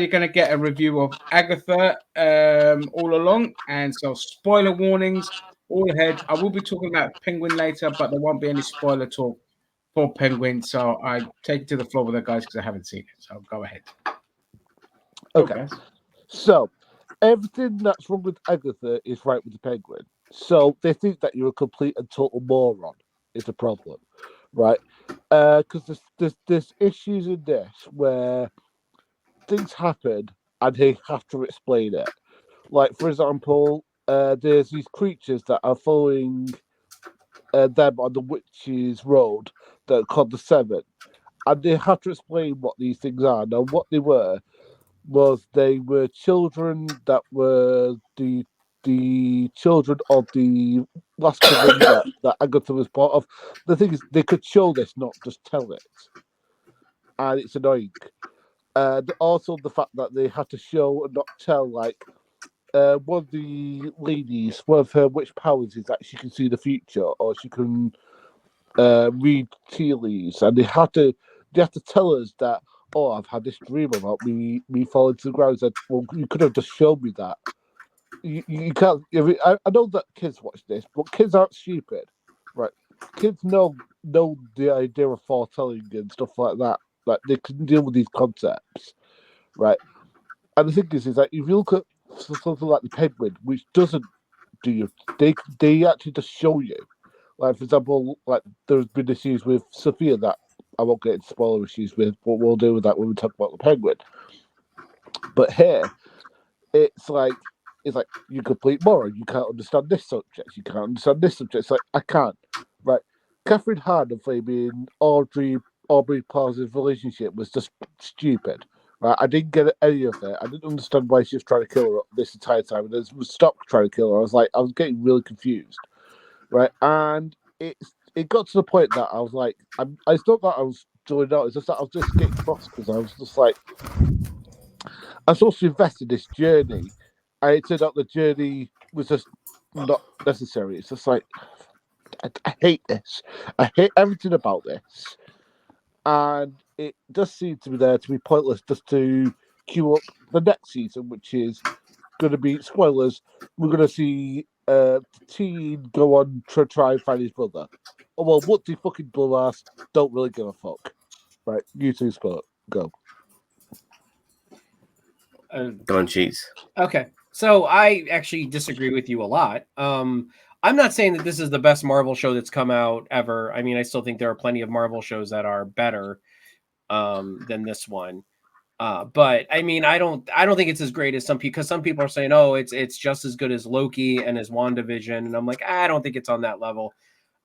you're going to get a review of Agatha all along, and so spoiler warnings all ahead. I will be talking about Penguin later, but there won't be any spoiler talk for Penguin. So I take it to the floor with the guys because I haven't seen it. So go ahead. Go, Okay, guys. so everything that's wrong with Agatha is right with the Penguin. So they think that you're a complete and total moron. Is the problem, right? Because there's issues in this where things happen and they have to explain it. Like for example, there's these creatures that are following them on the witch's road that are called the Seven, and they have to explain what these things are. Now, what they were was they were children that were the children of the last coven that Agatha was part of. The thing is, they could show this, not just tell it, and it's annoying. And also the fact that they had to show and not tell, like one of the ladies, one of her witch powers is that she can see the future, or she can read tea leaves, and they have to tell us that. Oh, I've had this dream about me falling to the ground. I said, well, you could have just shown me that. You can't. I know that kids watch this, but kids aren't stupid, right? Kids know the idea of foretelling and stuff like that. Like they can deal with these concepts, right? And the thing is that if you look at something like the Penguin, which doesn't do you, they actually just show you. Like for example, like there's been issues with Sophia that I won't get into spoiler issues with, but we'll deal with that when we talk about the Penguin. But here, it's like you complete moron. You can't understand this subject. You can't understand this subject. It's like I can't. Right? Catherine Hahn and flaming Aubrey Plaza's relationship was just stupid. Right? I didn't get any of it. I didn't understand why she was trying to kill her this entire time. And then stopped trying to kill her. I was getting really confused. Right? And it got to the point that I was like, it's not that I was joining out. It's just that I was just getting cross because I was just like, I'm supposed to invest in this journey, and it turned out the journey was just not necessary. It's just like I hate this. I hate everything about this, and it does seem to be there to be pointless just to queue up the next season, which is going to be spoilers. We're going to see the teen go on to try and find his brother. Oh well, what the fucking blue ass don't really give a fuck. Right, you two sport go. Uh, Go on, cheese. okay, so I actually disagree with you a lot. I'm not saying that this is the best Marvel show that's come out ever. I mean, I still think there are plenty of Marvel shows that are better than this one. But I mean, I don't think it's as great as some people, because some people are saying, oh, it's just as good as Loki and as WandaVision, and I'm like, I don't think it's on that level.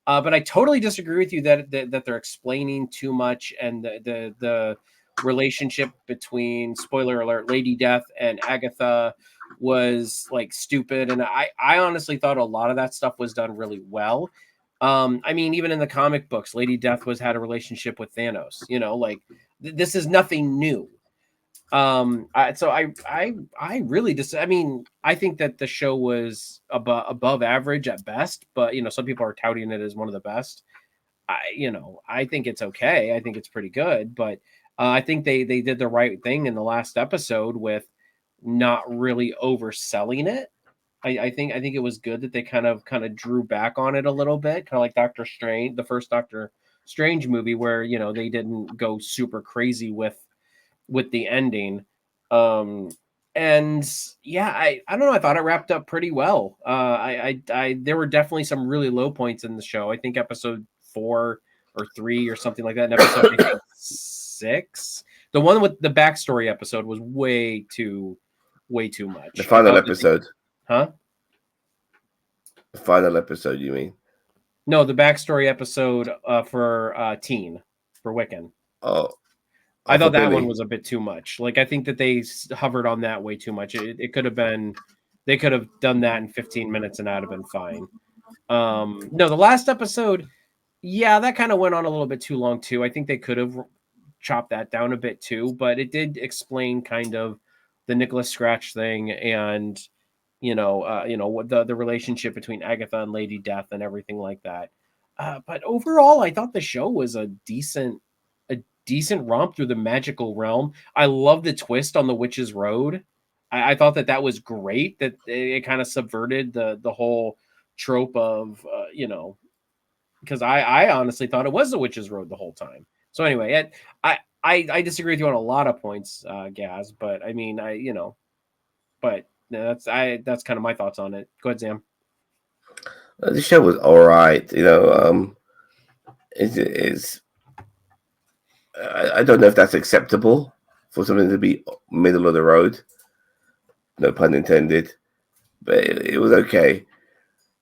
But I totally disagree with you that they're explaining too much, and the relationship between, spoiler alert, Lady Death and Agatha was like stupid, and I honestly thought a lot of that stuff was done really well. I mean, even in the comic books, Lady Death had a relationship with Thanos. Like this is nothing new. I really just, I mean, I think that the show was above average at best, but some people are touting it as one of the best. I think it's okay. I think it's pretty good, but I think they did the right thing in the last episode with not really overselling it. I think it was good that they kind of drew back on it a little bit, kind of like Doctor Strange, the first Doctor Strange movie, where they didn't go super crazy with the ending. Um, and yeah, I don't know. I thought it wrapped up pretty well. There were definitely some really low points in the show. I think episode 4 or 3 or something like that. In episode I think 6, the one with the backstory episode was way too much. The final I thought episode. huh? The final episode, you mean? No, the backstory episode for Teen for Wiccan. Oh, I thought that Billy. one was a bit too much. Like I think that they hovered on that way too much. It could have been, they could have done that in 15 minutes and that'd have been fine. No, the last episode, yeah, that kind of went on a little bit too long too. I think they could have chopped that down a bit too, but it did explain kind of the Nicholas Scratch thing, and what the relationship between Agatha and Lady Death and everything like that. But overall, I thought the show was a decent romp through the magical realm. I love the twist on the Witch's Road. I thought that was great. That it kind of subverted the whole trope of because I honestly thought it was the Witch's Road the whole time. So anyway, I disagree with you on a lot of points, Gaz. But I mean, but that's kind of my thoughts on it. Go ahead, Sam. The show was all right. It's I don't know if that's acceptable for something to be middle of the road. No pun intended. But it was okay.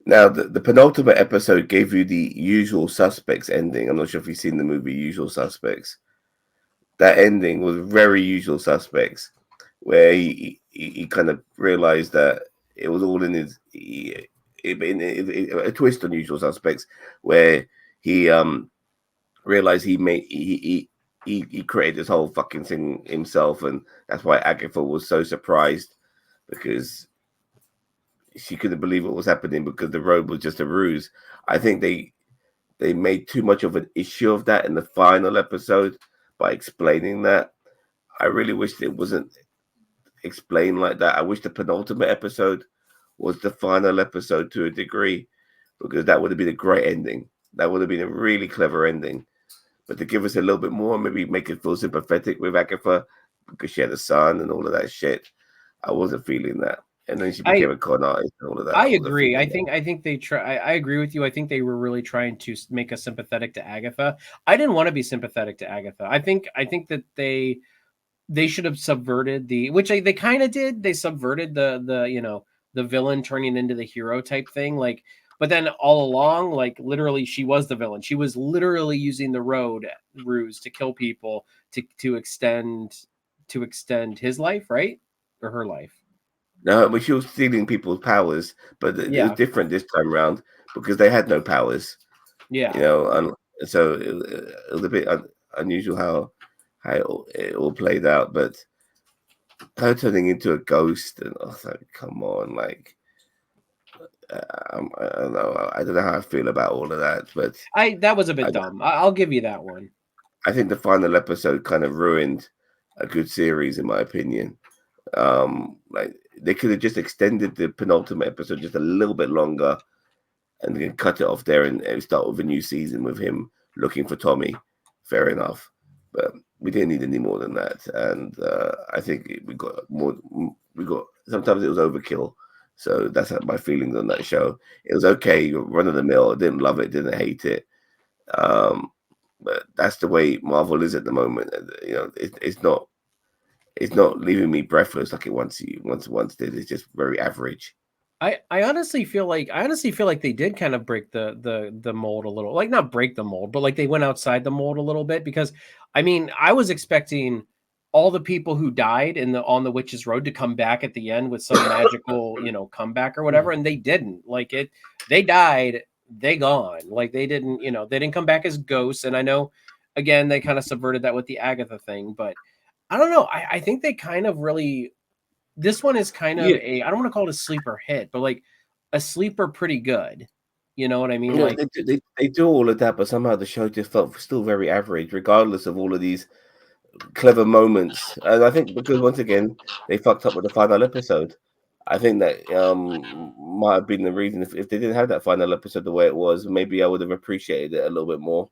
Now, the penultimate episode gave you the Usual Suspects ending. I'm not sure if you've seen the movie Usual Suspects. That ending was very Usual Suspects, where he kind of realized that it was all in his a twist on Usual Suspects, where he realized he created this whole fucking thing himself, and that's why Agatha was so surprised, because she couldn't believe what was happening, because the road was just a ruse. I think they made too much of an issue of that in the final episode by explaining that. I really wished it wasn't explained like that. I wish the penultimate episode was the final episode to a degree, because that would have been a great ending. That would have been a really clever ending. But to give us a little bit more, maybe make it feel sympathetic with Agatha because she had a son and all of that shit, I wasn't feeling that. And then she became a con artist and all of that. I agree. I think they try. I agree with you. I think they were really trying to make us sympathetic to Agatha. I didn't want to be sympathetic to Agatha. I think that they should have subverted which they kind of did. They subverted the villain turning into the hero type thing. Like, but then all along, like literally, she was the villain. She was literally using the road ruse to kill people to extend his life, right, or her life. No, but she was stealing people's powers, but it was different this time around because they had no powers. Yeah, and so it was a bit unusual how it all played out. But her turning into a ghost, and I was like, come on, like I don't know. I don't know how I feel about all of that, but that was a bit dumb. I'll give you that one. I think the final episode kind of ruined a good series, in my opinion. Like they could have just extended the penultimate episode just a little bit longer and then cut it off there and start with a new season with him looking for Tommy. Fair enough. But we didn't need any more than that. And I think we got more. Sometimes it was overkill. So that's my feelings on that show. It was okay, run of the mill. Didn't love it, didn't hate it. But that's the way Marvel is at the moment. It's not leaving me breathless like it once did. It's just very average. I honestly feel like they did kind of break the mold a little. Like not break the mold, but like they went outside the mold a little bit, because I mean, I was expecting all the people who died on the Witch's Road to come back at the end with some magical, comeback or whatever, and they didn't. Like they died, they gone. Like they didn't come back as ghosts. And I know again they kind of subverted that with the Agatha thing, but I don't know. I think they kind of really. This one is kind of I don't want to call it a sleeper hit, but like a sleeper pretty good. You know what I mean? Like they do all of that, but somehow the show just felt still very average, regardless of all of these clever moments. And I think because once again they fucked up with the final episode. I think that might have been the reason. If they didn't have that final episode the way it was, maybe I would have appreciated it a little bit more.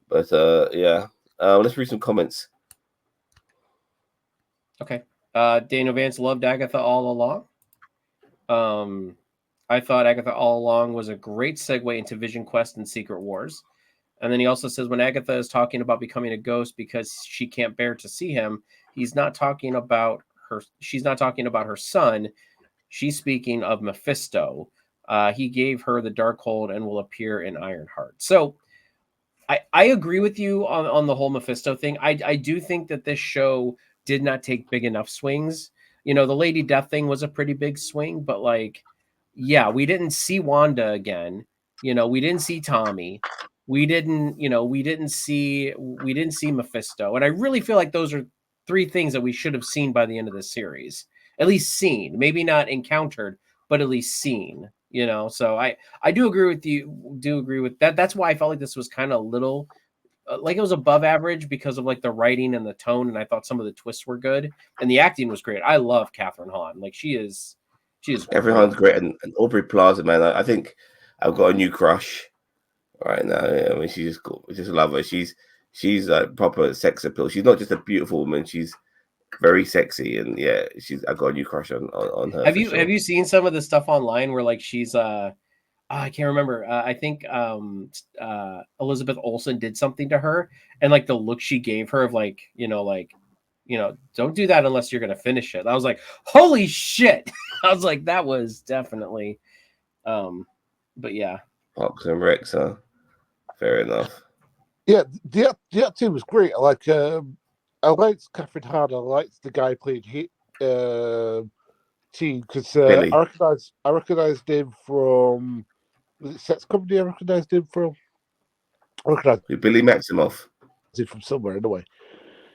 But yeah, let's read some comments. Okay. Daniel Vance loved Agatha All Along. I thought Agatha All Along was a great segue into Vision Quest and Secret Wars. And then he also says when Agatha is talking about becoming a ghost because she can't bear to see him, she's not talking about her son. She's speaking of Mephisto. He gave her the Darkhold and will appear in Ironheart. So I agree with you on the whole Mephisto thing. I do think that this show did not take big enough swings. The Lady Death thing was a pretty big swing, but like, yeah, we didn't see Wanda again. We didn't see Tommy. We didn't see Mephisto. And I really feel like those are three things that we should have seen by the end of this series. At least seen, maybe not encountered, but at least seen. So I do agree with you. Do agree with that. That's why I felt like this was kind of a little like it was above average because of like the writing and the tone, and I thought some of the twists were good, and the acting was great. I love Catherine Hahn. Like she is Everyone's great, and Aubrey Plaza, man. I think I've got a new crush right now. I mean, I just love her. She's like proper sex appeal. She's not just a beautiful woman. She's very sexy, and yeah, I got a new crush on her. Have you seen some of the stuff online where like she's I can't remember. I think Elizabeth Olsen did something to her, and like the look she gave her of like don't do that unless you're gonna finish it. I was like, holy shit! I was like, that was definitely, but yeah. Parks and Recs, huh? Fair enough. Yeah, the acting was great. I liked Catherine Hahn. I liked the guy playing Teen because I recognized him from. Was it Sex Company? I recognized him from. Billy Maximoff. Him from somewhere anyway.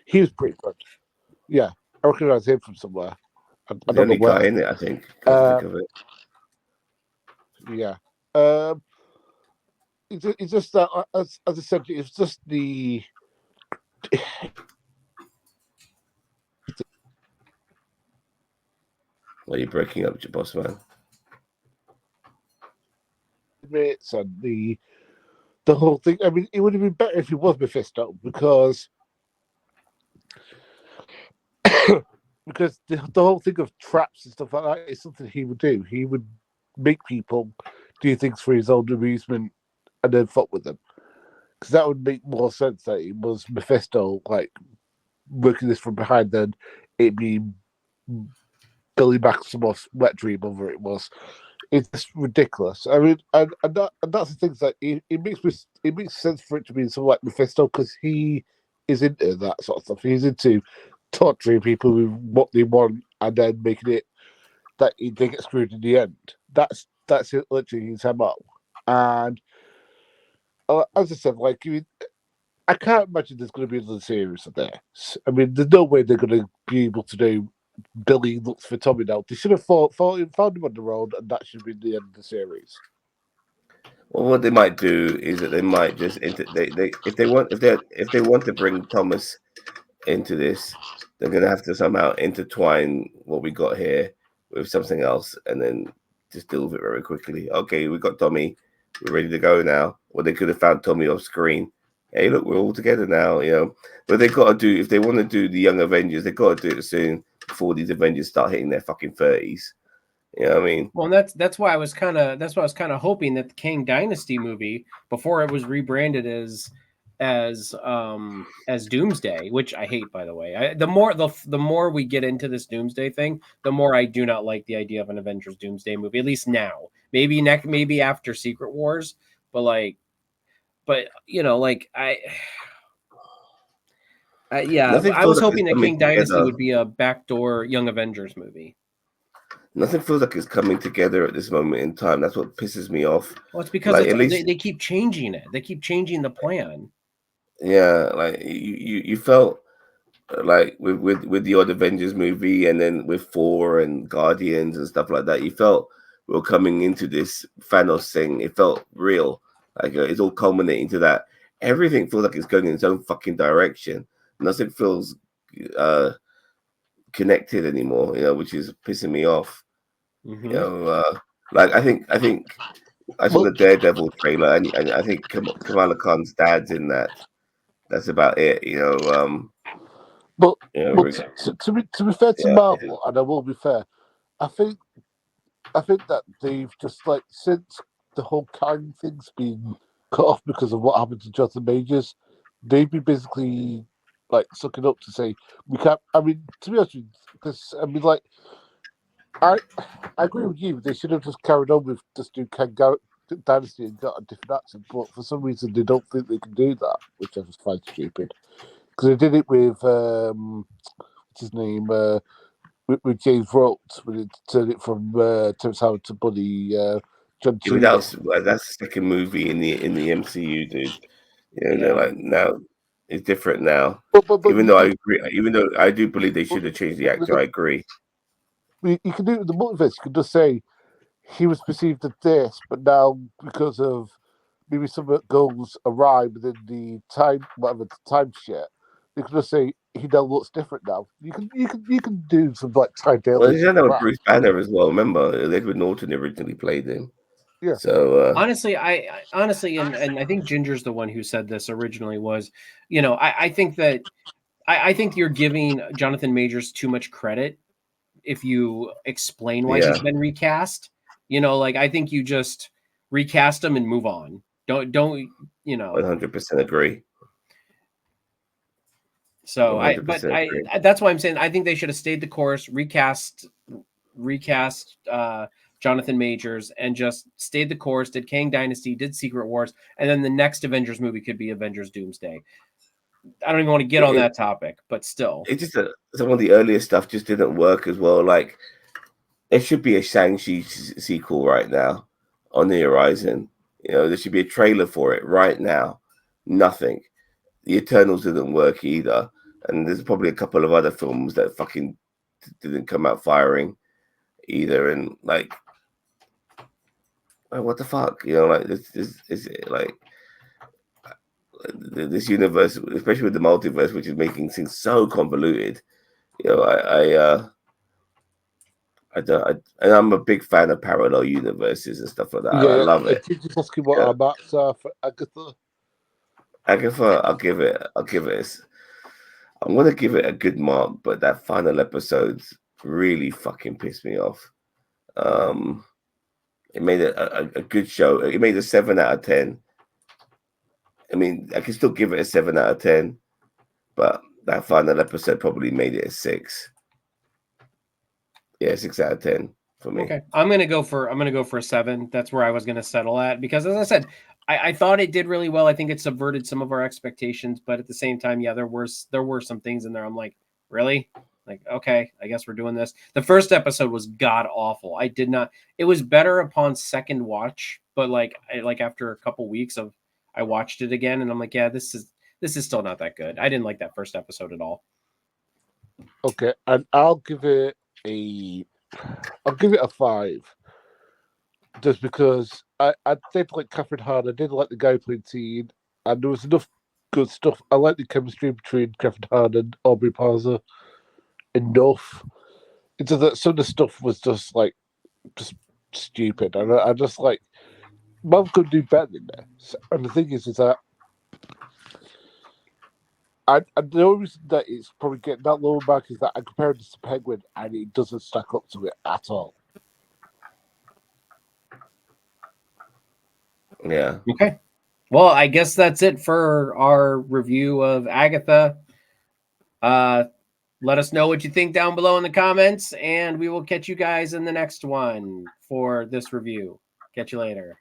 He was pretty good. Yeah, I recognized him from somewhere. I The don't know only where. guy in it, I think. Come to think of it. Yeah. It's just that, as I said, it's just the. Well, you're breaking up, your boss man. Mates and the whole thing. I mean, it would have been better if he was Mephisto because the whole thing of traps and stuff like that is something he would do. He would make people do things for his own amusement and then fuck with them. Because that would make more sense that it was Mephisto, like, working this from behind than it being Billy Maximoff's wet dream over it was. It's just ridiculous. I mean, and that's the thing that it makes sense for it to be something like Mephisto because he is into that sort of stuff. He's into torturing people with what they want and then making it that they get screwed in the end. That's it, literally his MO. And as I said, like I can't imagine there's going to be another series of this. I mean, there's no way they're going to be able to do Billy looks for Tommy now. They should have found him on the road, and that should be the end of the series. Well, what they might do is that they might just if they want to bring Thomas into this, they're going to have to somehow intertwine what we got here with something else, and then just deal with it very quickly. Okay, we got Tommy. We're ready to go now. Well, they could have found Tommy off screen. Hey, look, we're all together now, But they got to do, if they want to do the Young Avengers, they got to do it soon before these Avengers start hitting their fucking 30s. You know what I mean? Well, that's why I was kind of hoping that the Kang Dynasty movie, before it was rebranded as Doomsday, which I hate, by the way. The more we get into this Doomsday thing, the more I do not like the idea of an Avengers Doomsday movie. At least now, maybe after Secret Wars, but I was hoping that King Dynasty would be a backdoor Young Avengers movie. Nothing feels like it's coming together at this moment in time. That's what pisses me off. Well, it's because they keep changing it. They keep changing the plan. Yeah, like you felt like with the odd Avengers movie, and then with Thor and Guardians and stuff like that, you felt we were coming into this Thanos thing. It felt real. Like it's all culminating to that. Everything feels like it's going in its own fucking direction. Nothing feels connected anymore, which is pissing me off. Mm-hmm. Like I think I saw the Daredevil trailer, and I think Kamala Khan's dad's in that. That's about it, But to be fair to Marvel, and I will be fair, I think that they've just since the whole Kang thing's been cut off because of what happened to Jonathan Majors, they've been basically sucking up to say we can't. I mean, to be honest with you, because I mean, I agree with you. They should have just carried on with just doing Kang Dynasty and got a different accent, but for some reason they don't think they can do that, which I just find stupid. Because they did it with what's his name, with James Rhodes when it turned it from Terrence Howard to Buddy John. Yeah, that's the second movie in the MCU, dude. They're now it's different now. But even though I agree, even though I do believe they should have changed the actor, I agree. You can do it with the multiverse. You can just say he was perceived as this, but now because of maybe something goes awry within the time, whatever time shit, you can just say he now looks different now. You can do some like Ty Well, Daly you know crap. Bruce Banner as well. Remember, Edward Norton originally played him. Yeah. So Honestly, I honestly, and I think Ginger's the one who said this originally was, you know, I think that I think you're giving Jonathan Majors too much credit if you explain why Yeah. he's been recast. You know, like I think you just recast him and move on. Don't you know? 100% agree. So 100% agree. that's why I'm saying I think they should have stayed the course, recast Jonathan Majors, and just stayed the course. Did Kang Dynasty, did Secret Wars, and then the next Avengers movie could be Avengers Doomsday. I don't even want to get on that topic, but still, It's just some of the earlier stuff just didn't work as well. Like there should be a Shang-Chi sequel right now on the horizon. You know, there should be a trailer for it right now. Nothing. The Eternals didn't work either, and there's probably a couple of other films that fucking didn't come out firing either. And like what the fuck, you know, like this is like this universe, especially with the multiverse, which is making things so convoluted. You know, and I'm a big fan of parallel universes and stuff like that. I love it. Did you ask him what our marks are for Agatha? Agatha, I'm gonna give it a good mark, but that final episode really fucking pissed me off. It made a good show. It made a 7 out of 10. I mean, I can still give it a 7 out of 10, but that final episode probably made it a 6. Yeah, 6 out of 10 for me. okay. I'm gonna go for a 7. That's where I was gonna settle at because, as I said, I thought it did really well. I think it subverted some of our expectations, but at the same time, yeah, there were some things in there. I'm like, really? Like, okay, I guess we're doing this. The first episode was god awful. I did not. It was better upon second watch, but like after a couple weeks of, I watched it again, and I'm like, yeah, this is still not that good. I didn't like that first episode at all. Okay, and I'll give it a 5, just because I did like Catherine Hahn. I did like the guy playing Teen, and there was enough good stuff. I like the chemistry between Catherine Hahn and Aubrey Plaza enough. It's just that some of the stuff was just stupid, and I just like Mom could do better than this. And the thing is that the only reason that it's probably getting that lower mark is that I compared this to Penguin, and it doesn't stack up to it at all. Yeah. Okay. Well, I guess that's it for our review of Agatha. Let us know what you think down below in the comments, and we will catch you guys in the next one for this review. Catch you later.